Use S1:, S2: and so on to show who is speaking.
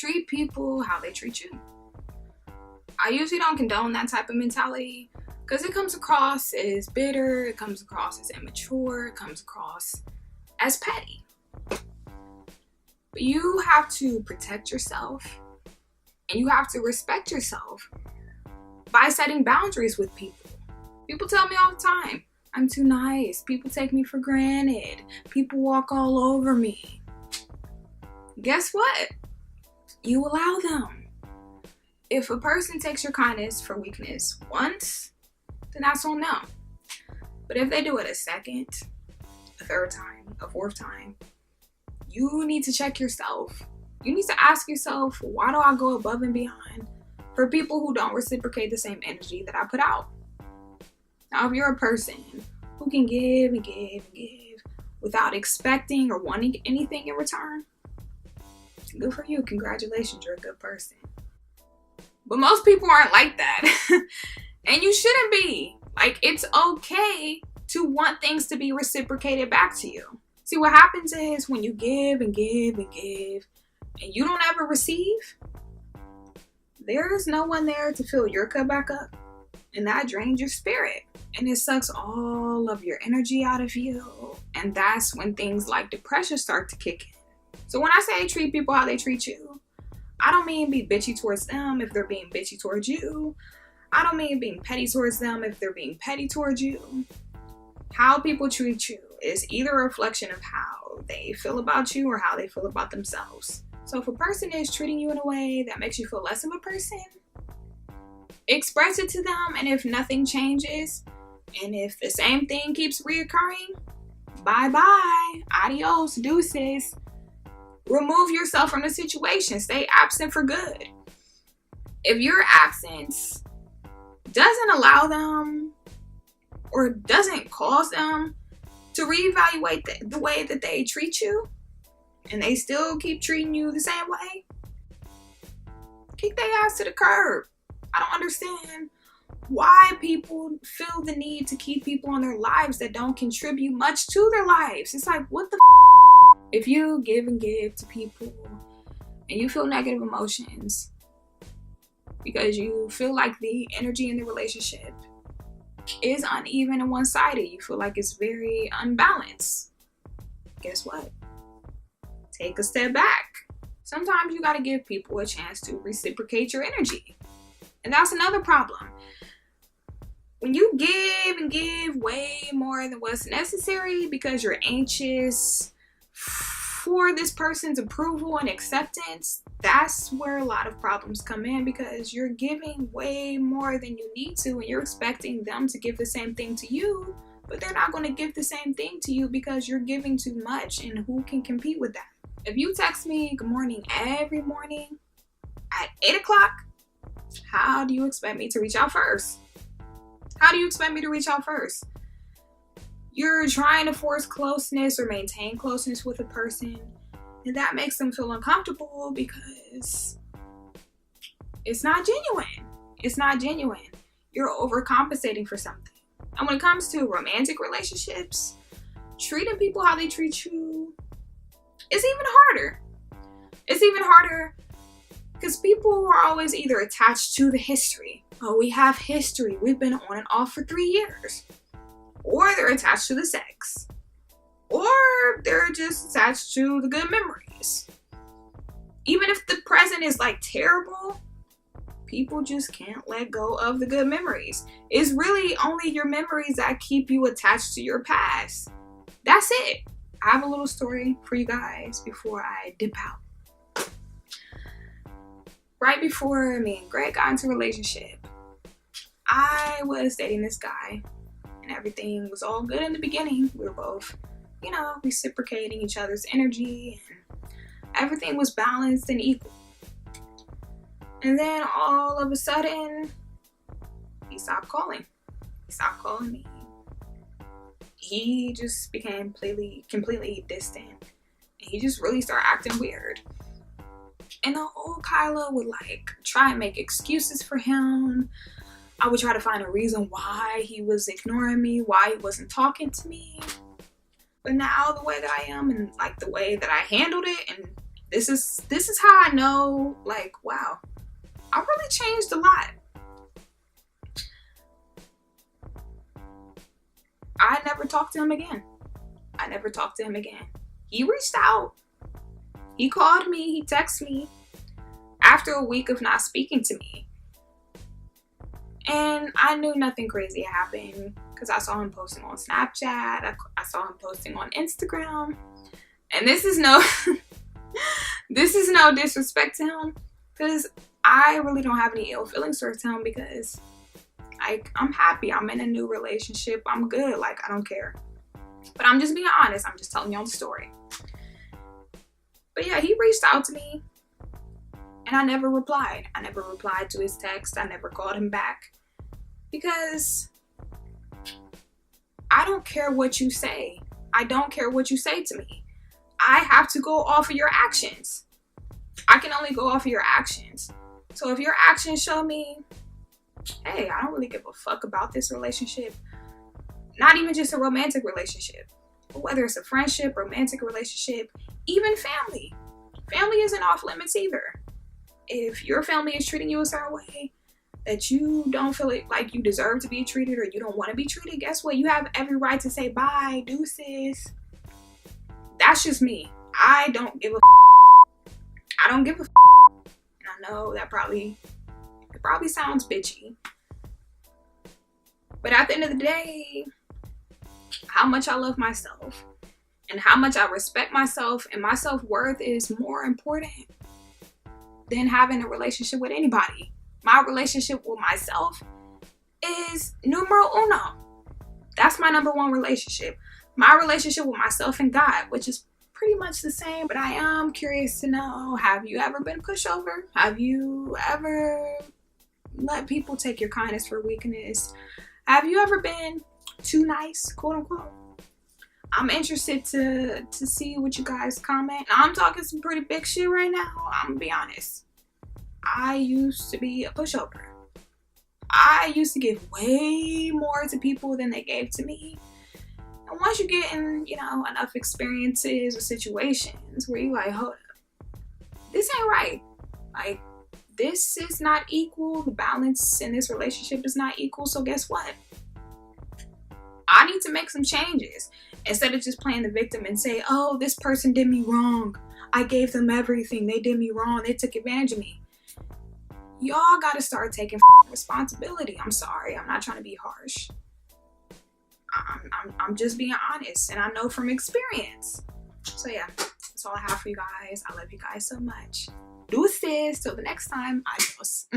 S1: treat people how they treat you. I usually don't condone that type of mentality because it comes across as bitter, it comes across as immature, it comes across as petty. But you have to protect yourself and you have to respect yourself by setting boundaries with people. People tell me all the time, I'm too nice. People take me for granted. People walk all over me. Guess what? You allow them. If a person takes your kindness for weakness once, then that's on them. But if they do it a second, a third time, a fourth time, you need to check yourself. You need to ask yourself, why do I go above and beyond for people who don't reciprocate the same energy that I put out? Now, if you're a person who can give and give and give without expecting or wanting anything in return, good for you. Congratulations, you're a good person. But most people aren't like that. And you shouldn't be. Like, it's okay to want things to be reciprocated back to you. See, what happens is when you give and give and give and you don't ever receive, there's no one there to fill your cup back up. And that drains your spirit. And it sucks all of your energy out of you. And that's when things like depression start to kick in. So when I say treat people how they treat you, I don't mean be bitchy towards them if they're being bitchy towards you. I don't mean being petty towards them if they're being petty towards you. How people treat you is either a reflection of how they feel about you or how they feel about themselves. So if a person is treating you in a way that makes you feel less of a person, express it to them, and if nothing changes, and if the same thing keeps reoccurring, bye-bye, adios, deuces. Remove yourself from the situation. Stay absent for good. If your absence doesn't allow them or doesn't cause them to reevaluate the way that they treat you, and they still keep treating you the same way, kick their ass to the curb. I don't understand why people feel the need to keep people in their lives that don't contribute much to their lives. It's like, what the If you give and give to people and you feel negative emotions because you feel like the energy in the relationship is uneven and one-sided, you feel like it's very unbalanced, guess what? Take a step back. Sometimes you got to give people a chance to reciprocate your energy. And that's another problem. When you give and give way more than what's necessary because you're anxious for this person's approval and acceptance, that's where a lot of problems come in, because you're giving way more than you need to and you're expecting them to give the same thing to you, but they're not going to give the same thing to you because you're giving too much, and who can compete with that? If you text me good morning every morning at 8 o'clock, how do you expect me to reach out first? How do you expect me to reach out first? You're trying to force closeness or maintain closeness with a person, and that makes them feel uncomfortable because it's not genuine. It's not genuine. You're overcompensating for something. And when it comes to romantic relationships, treating people how they treat you is even harder. It's even harder because people are always either attached to the history. Oh, we have history. We've been on and off for 3 years. Or they're attached to the sex. Or they're just attached to the good memories. Even if the present is like terrible, people just can't let go of the good memories. It's really only your memories that keep you attached to your past. That's it. I have a little story for you guys before I dip out. Right before me and Greg got into a relationship, I was dating this guy. And everything was all good in the beginning. We were both, reciprocating each other's energy, and everything was balanced and equal. And then all of a sudden, he stopped calling. He stopped calling me. He just became completely distant. And he just really started acting weird. And the old Kyla would try and make excuses for him. I would try to find a reason why he was ignoring me, why he wasn't talking to me. But now the way that I am and the way that I handled it and This is how I know, like, wow, I really changed a lot. I never talked to him again. He reached out. He called me. He texted me after a week of not speaking to me. And I knew nothing crazy happened because I saw him posting on Snapchat. I saw him posting on Instagram. And this is no disrespect to him, because I really don't have any ill feelings towards him, because I'm happy. I'm in a new relationship. I'm good. Like, I don't care. But I'm just being honest. I'm just telling y'all the story. But yeah, he reached out to me and I never replied. I never replied to his text. I never called him back, because I don't care what you say. I don't care what you say to me. I have to go off of your actions. I can only go off of your actions. So if your actions show me, hey, I don't really give a fuck about this relationship, not even just a romantic relationship, but whether it's a friendship, romantic relationship, even family. Family isn't off limits either. If your family is treating you a certain way that you don't feel like you deserve to be treated, or you don't want to be treated, guess what? You have every right to say bye, deuces. That's just me. I don't give a I don't give a And I know that probably sounds bitchy. But at the end of the day, how much I love myself and how much I respect myself and my self-worth is more important than having a relationship with anybody. My relationship with myself is numero uno. That's my number one relationship. My relationship with myself and God, which is pretty much the same. But I am curious to know, have you ever been pushover? Have you ever let people take your kindness for weakness? Have you ever been too nice, quote unquote? I'm interested to see what you guys comment. Now, I'm talking some pretty big shit right now. I'm gonna be honest. I used to be a pushover. I used to give way more to people than they gave to me. And once you get in, enough experiences or situations where you like, hold up, this ain't right. Like, this is not equal. The balance in this relationship is not equal. So guess what? I need to make some changes. Instead of just playing the victim and say, oh, this person did me wrong. I gave them everything. They did me wrong. They took advantage of me. Y'all got to start taking responsibility. I'm sorry. I'm not trying to be harsh. I'm just being honest. And I know from experience. So yeah, that's all I have for you guys. I love you guys so much. Deuces. Till the next time. Adios.